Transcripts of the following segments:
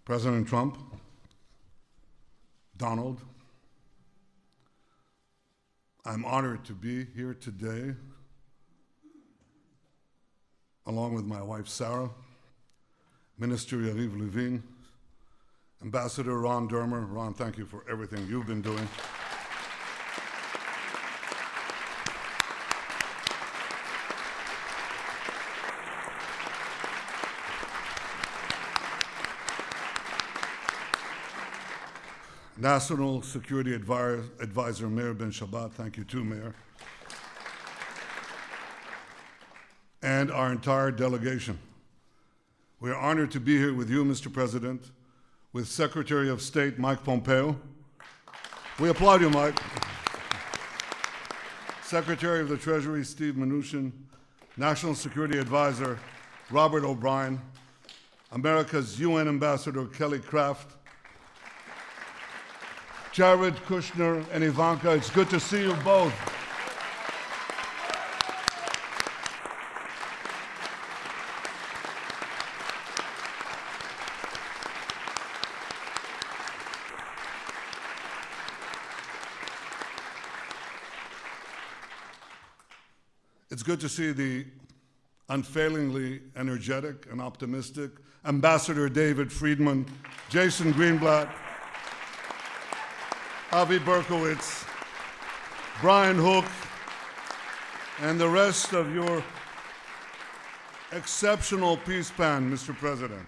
President Trump, Donald, I'm honored to be here today, along with my wife, Sarah, Minister Yariv Levin, Ambassador Ron Dermer. Ron, thank you for everything you've been doing. National Security Advisor Meir Ben Shabbat, thank you too, Mayor. And our entire delegation. We are honored to be here with you, Mr. President, with Secretary of State Mike Pompeo. We applaud you, Mike. Secretary of the Treasury Steve Mnuchin, National Security Advisor Robert O'Brien, America's UN Ambassador Kelly Craft, Jared Kushner and Ivanka, it's good to see you both. It's good to see the unfailingly energetic and optimistic Ambassador David Friedman, Jason Greenblatt, Avi Berkowitz, Brian Hook, and the rest of your exceptional peace band, Mr. President.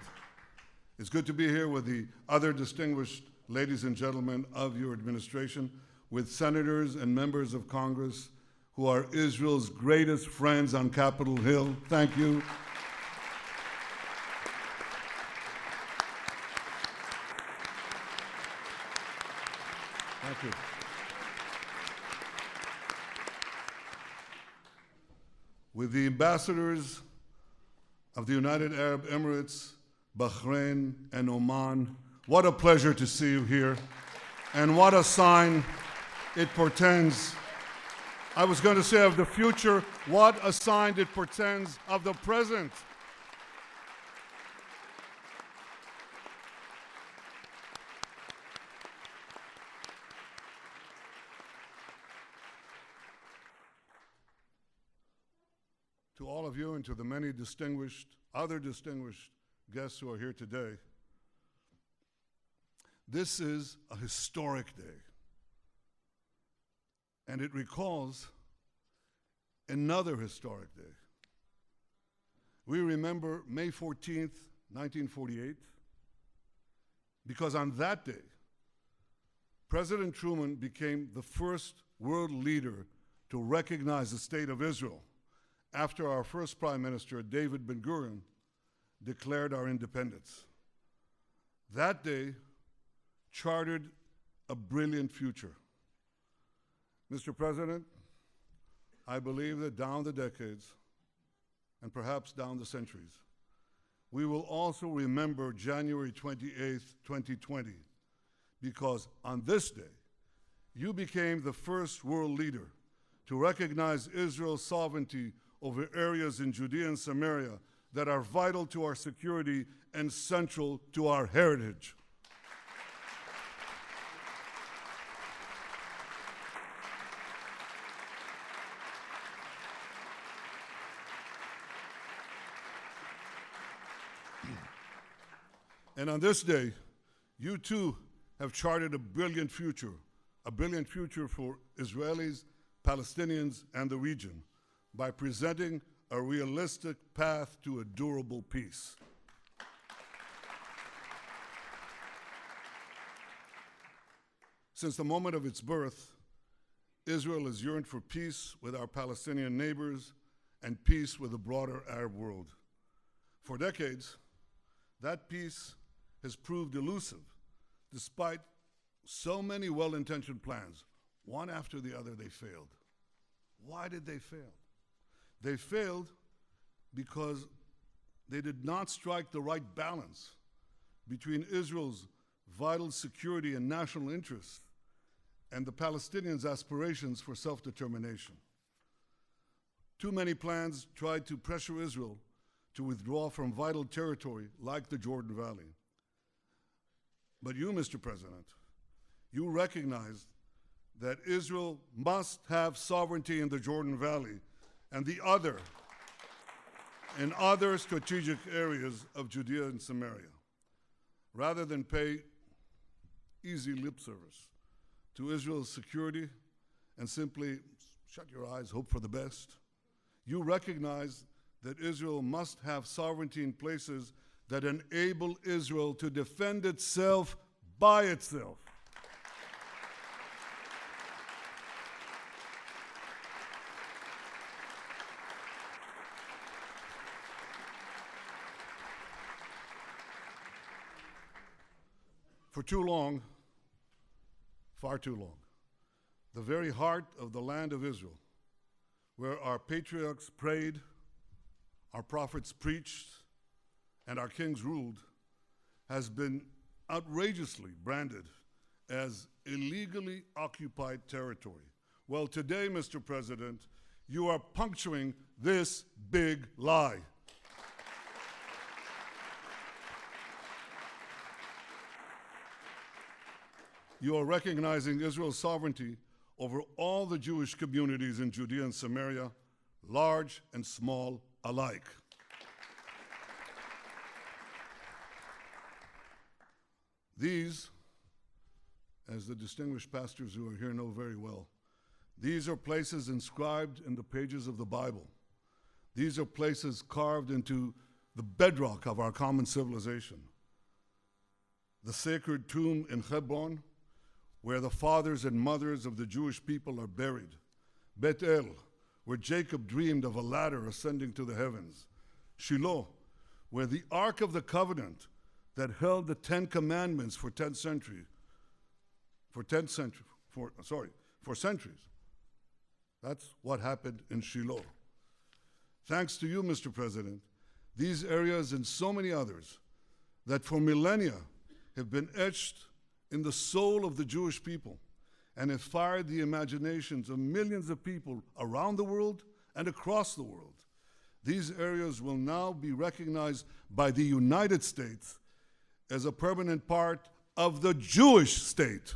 It's good to be here with the other distinguished ladies and gentlemen of your administration, with senators and members of Congress who are Israel's greatest friends on Capitol Hill. Thank you. Thank you. With the ambassadors of the United Arab Emirates, Bahrain, and Oman, what a pleasure to see you here, and what a sign it portends. I was going to say of the future, what a sign it portends of the present. To all of you and to the many other distinguished guests who are here today, this is a historic day. And it recalls another historic day. We remember May 14th, 1948, because on that day, President Truman became the first world leader to recognize the state of Israel after our first Prime Minister, David Ben-Gurion, declared our independence. That day chartered a brilliant future. Mr. President, I believe that down the decades, and perhaps down the centuries, we will also remember January 28th, 2020, because on this day, you became the first world leader to recognize Israel's sovereignty over areas in Judea and Samaria that are vital to our security and central to our heritage. And on this day, you too have charted a brilliant future for Israelis, Palestinians, and the region, by presenting a realistic path to a durable peace. Since the moment of its birth, Israel has yearned for peace with our Palestinian neighbors and peace with the broader Arab world. For decades, that peace has proved elusive, despite so many well-intentioned plans. One after the other, they failed. Why did they fail? They failed because they did not strike the right balance between Israel's vital security and national interests and the Palestinians' aspirations for self-determination. Too many plans tried to pressure Israel to withdraw from vital territory like the Jordan Valley. But you, Mr. President, you recognize that Israel must have sovereignty in the Jordan Valley and in other strategic areas of Judea and Samaria, rather than pay easy lip service to Israel's security and simply shut your eyes, hope for the best. You recognize that Israel must have sovereignty in places that enable Israel to defend itself by itself. For too long, far too long, the very heart of the land of Israel, where our patriarchs prayed, our prophets preached, and our kings ruled, has been outrageously branded as illegally occupied territory. Well, today, Mr. President, you are puncturing this big lie. You are recognizing Israel's sovereignty over all the Jewish communities in Judea and Samaria, large and small alike. These, as the distinguished pastors who are here know very well, these are places inscribed in the pages of the Bible. These are places carved into the bedrock of our common civilization. The sacred tomb in Hebron, where the fathers and mothers of the Jewish people are buried. Bethel, where Jacob dreamed of a ladder ascending to the heavens. Shiloh, where the Ark of the Covenant that held the 10 Commandments for centuries. That's what happened in Shiloh. Thanks to you, Mr. President, these areas and so many others that for millennia have been etched in the soul of the Jewish people and have fired the imaginations of millions of people around the world and across the world. These areas will now be recognized by the United States as a permanent part of the Jewish state.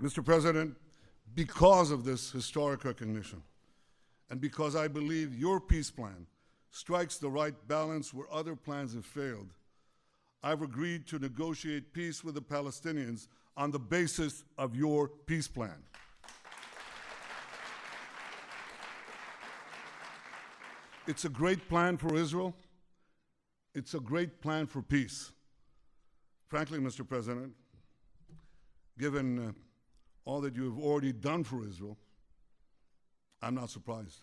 Mr. President, because of this historic recognition, and because I believe your peace plan strikes the right balance where other plans have failed, I've agreed to negotiate peace with the Palestinians on the basis of your peace plan. It's a great plan for Israel. It's a great plan for peace. Frankly, Mr. President, given all that you have already done for Israel, I'm not surprised.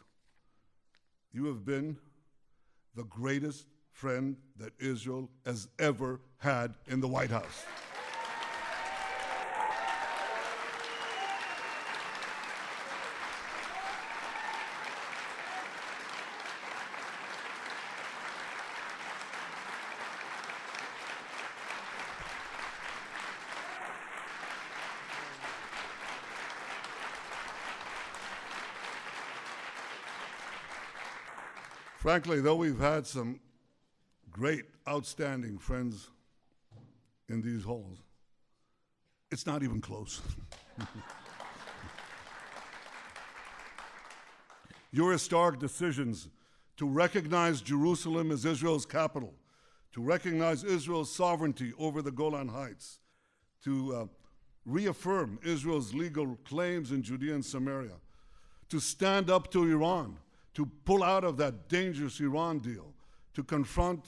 You have been the greatest friend that Israel has ever had in the White House. Frankly, though we've had some great, outstanding friends in these halls, it's not even close. Your historic decisions to recognize Jerusalem as Israel's capital, to recognize Israel's sovereignty over the Golan Heights, to reaffirm Israel's legal claims in Judea and Samaria, to stand up to Iran, to pull out of that dangerous Iran deal, to confront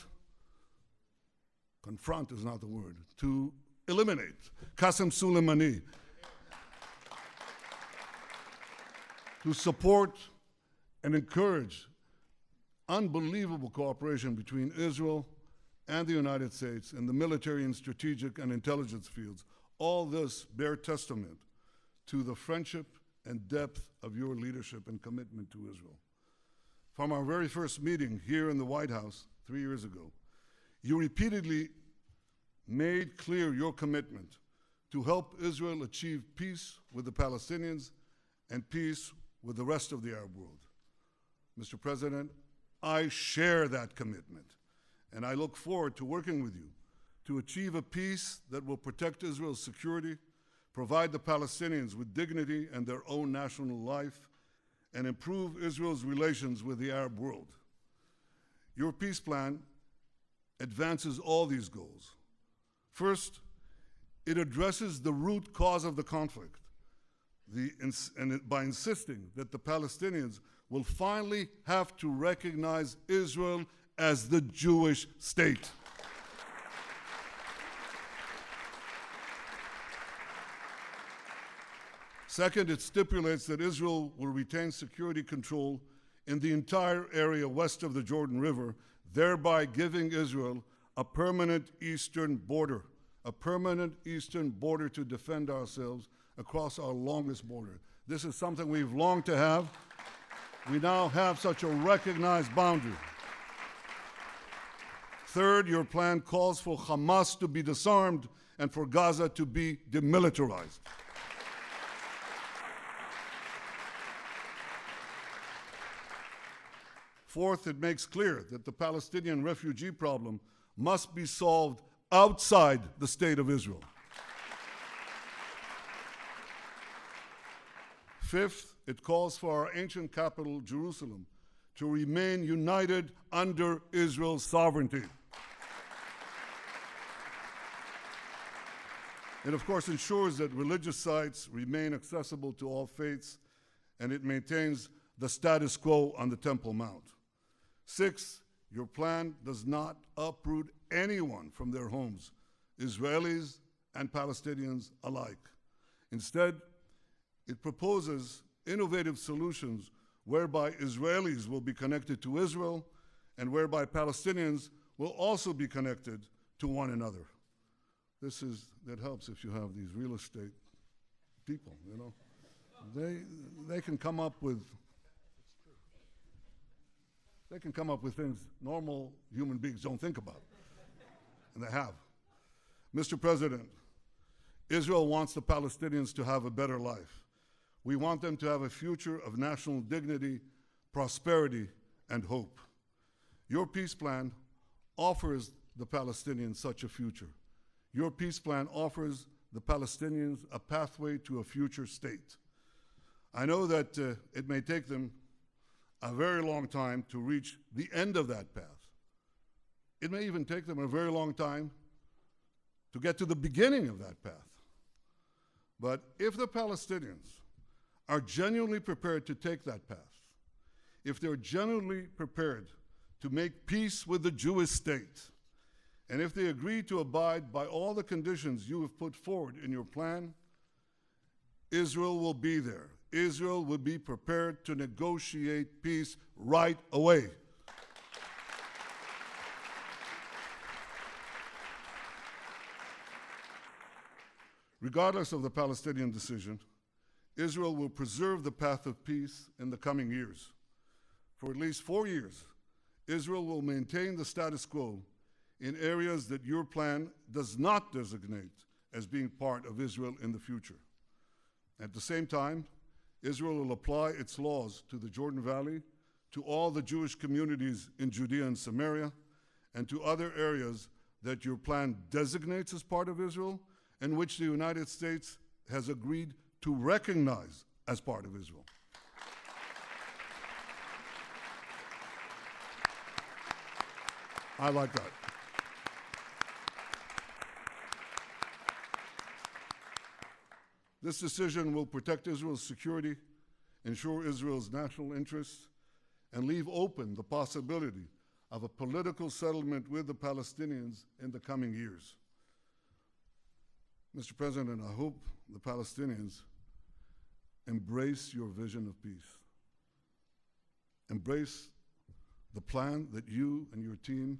is not the word, to eliminate Qasem Soleimani, to support and encourage unbelievable cooperation between Israel and the United States in the military and strategic and intelligence fields. All this bear testament to the friendship and depth of your leadership and commitment to Israel. From our very first meeting here in the White House 3 years ago, you repeatedly made clear your commitment to help Israel achieve peace with the Palestinians and peace with the rest of the Arab world. Mr. President, I share that commitment, and I look forward to working with you to achieve a peace that will protect Israel's security, provide the Palestinians with dignity and their own national life, and improve Israel's relations with the Arab world. Your peace plan advances all these goals. First, it addresses the root cause of the conflict, by insisting that the Palestinians will finally have to recognize Israel as the Jewish state. Second, it stipulates that Israel will retain security control in the entire area west of the Jordan River, thereby giving Israel a permanent eastern border to defend ourselves across our longest border. This is something we've longed to have. We now have such a recognized boundary. Third, your plan calls for Hamas to be disarmed and for Gaza to be demilitarized. Fourth, it makes clear that the Palestinian refugee problem must be solved outside the state of Israel. Fifth, it calls for our ancient capital, Jerusalem, to remain united under Israel's sovereignty. It, of course, ensures that religious sites remain accessible to all faiths, and it maintains the status quo on the Temple Mount. Sixth, your plan does not uproot anyone from their homes, Israelis and Palestinians alike. Instead, it proposes innovative solutions whereby Israelis will be connected to Israel and whereby Palestinians will also be connected to one another. That helps if you have these real estate people, you know. They can come up with things normal human beings don't think about, and they have. Mr. President, Israel wants the Palestinians to have a better life. We want them to have a future of national dignity, prosperity, and hope. Your peace plan offers the Palestinians such a future. Your peace plan offers the Palestinians a pathway to a future state. I know that it may take them a very long time to reach the end of that path. It may even take them a very long time to get to the beginning of that path. But if the Palestinians are genuinely prepared to take that path, if they're genuinely prepared to make peace with the Jewish state, and if they agree to abide by all the conditions you have put forward in your plan, Israel will be there. Israel will be prepared to negotiate peace right away. Regardless of the Palestinian decision, Israel will preserve the path of peace in the coming years. For at least 4 years, Israel will maintain the status quo in areas that your plan does not designate as being part of Israel in the future. At the same time, Israel will apply its laws to the Jordan Valley, to all the Jewish communities in Judea and Samaria, and to other areas that your plan designates as part of Israel, and which the United States has agreed to recognize as part of Israel. I like that. This decision will protect Israel's security, ensure Israel's national interests, and leave open the possibility of a political settlement with the Palestinians in the coming years. Mr. President, I hope the Palestinians embrace your vision of peace. Embrace the plan that you and your team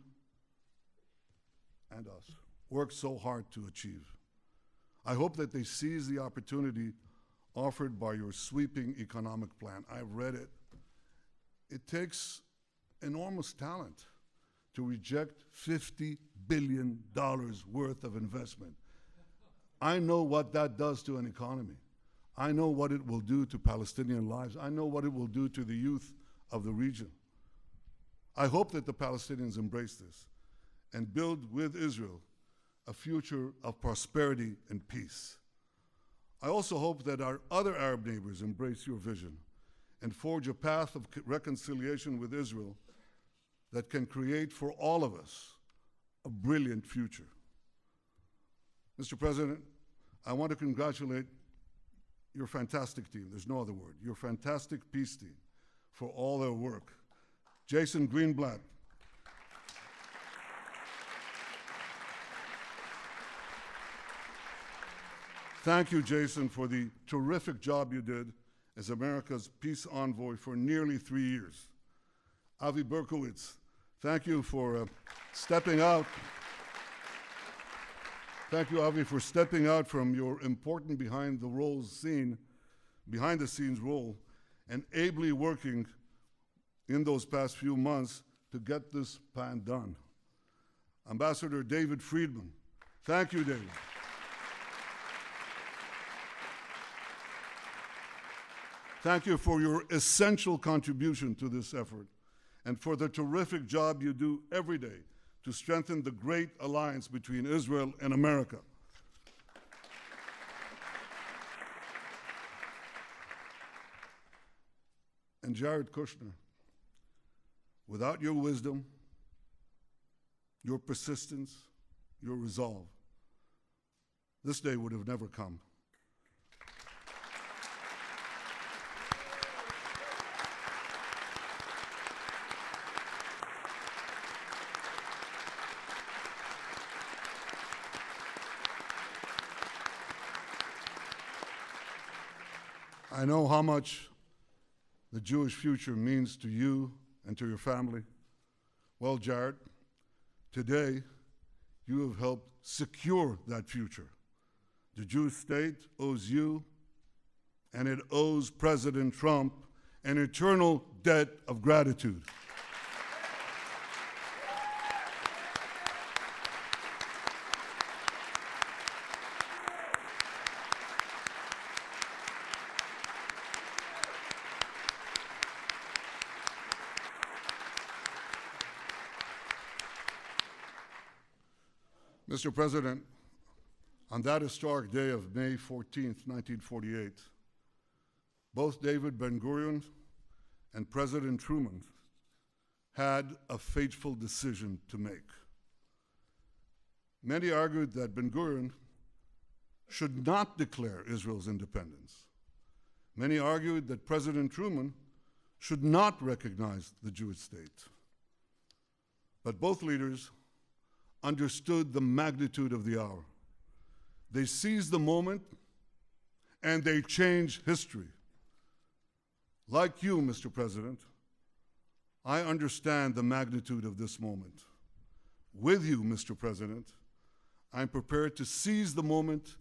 and us worked so hard to achieve. I hope that they seize the opportunity offered by your sweeping economic plan. I've read it. It takes enormous talent to reject $50 billion worth of investment. I know what that does to an economy. I know what it will do to Palestinian lives. I know what it will do to the youth of the region. I hope that the Palestinians embrace this and build with Israel a future of prosperity and peace. I also hope that our other Arab neighbors embrace your vision and forge a path of reconciliation with Israel that can create for all of us a brilliant future. Mr. President, I want to congratulate your fantastic team, there's no other word, your fantastic peace team for all their work. Jason Greenblatt, thank you, Jason, for the terrific job you did as America's peace envoy for nearly 3 years. Avi Berkowitz, thank you for stepping out. Thank you, Avi, for stepping out from your important behind the scenes role and ably working in those past few months to get this plan done. Ambassador David Friedman, thank you, David. Thank you for your essential contribution to this effort and for the terrific job you do every day to strengthen the great alliance between Israel and America. And Jared Kushner, without your wisdom, your persistence, your resolve, this day would have never come. I know how much the Jewish future means to you and to your family. Well, Jared, today you have helped secure that future. The Jewish state owes you, and it owes President Trump, an eternal debt of gratitude. Mr. President, on that historic day of May 14th, 1948, both David Ben-Gurion and President Truman had a fateful decision to make. Many argued that Ben-Gurion should not declare Israel's independence. Many argued that President Truman should not recognize the Jewish state. But both leaders understood the magnitude of the hour. They seized the moment and they changed history. Like you, Mr. President, I understand the magnitude of this moment. With you, Mr. President, I'm prepared to seize the moment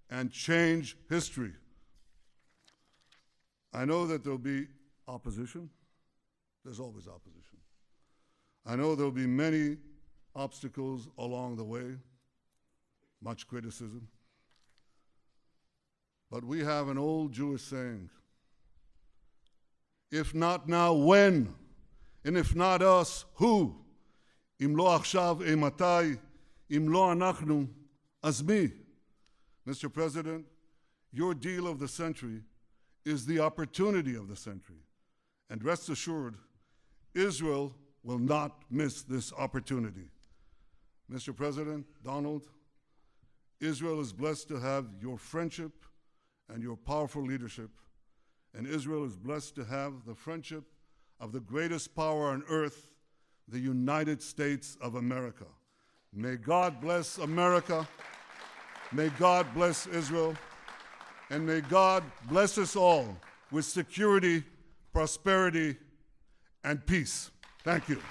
and change history. I know that there'll be opposition. There's always opposition. I know there'll be many obstacles along the way, much criticism. But we have an old Jewish saying, if not now, when? And if not us, who? Im lo achshav, matai? Im lo anachnu, az mi? Mr. President, your deal of the century is the opportunity of the century. And rest assured, Israel will not miss this opportunity. Mr. President, Donald, Israel is blessed to have your friendship and your powerful leadership, and Israel is blessed to have the friendship of the greatest power on earth, the United States of America. May God bless America, may God bless Israel, and may God bless us all with security, prosperity, and peace. Thank you.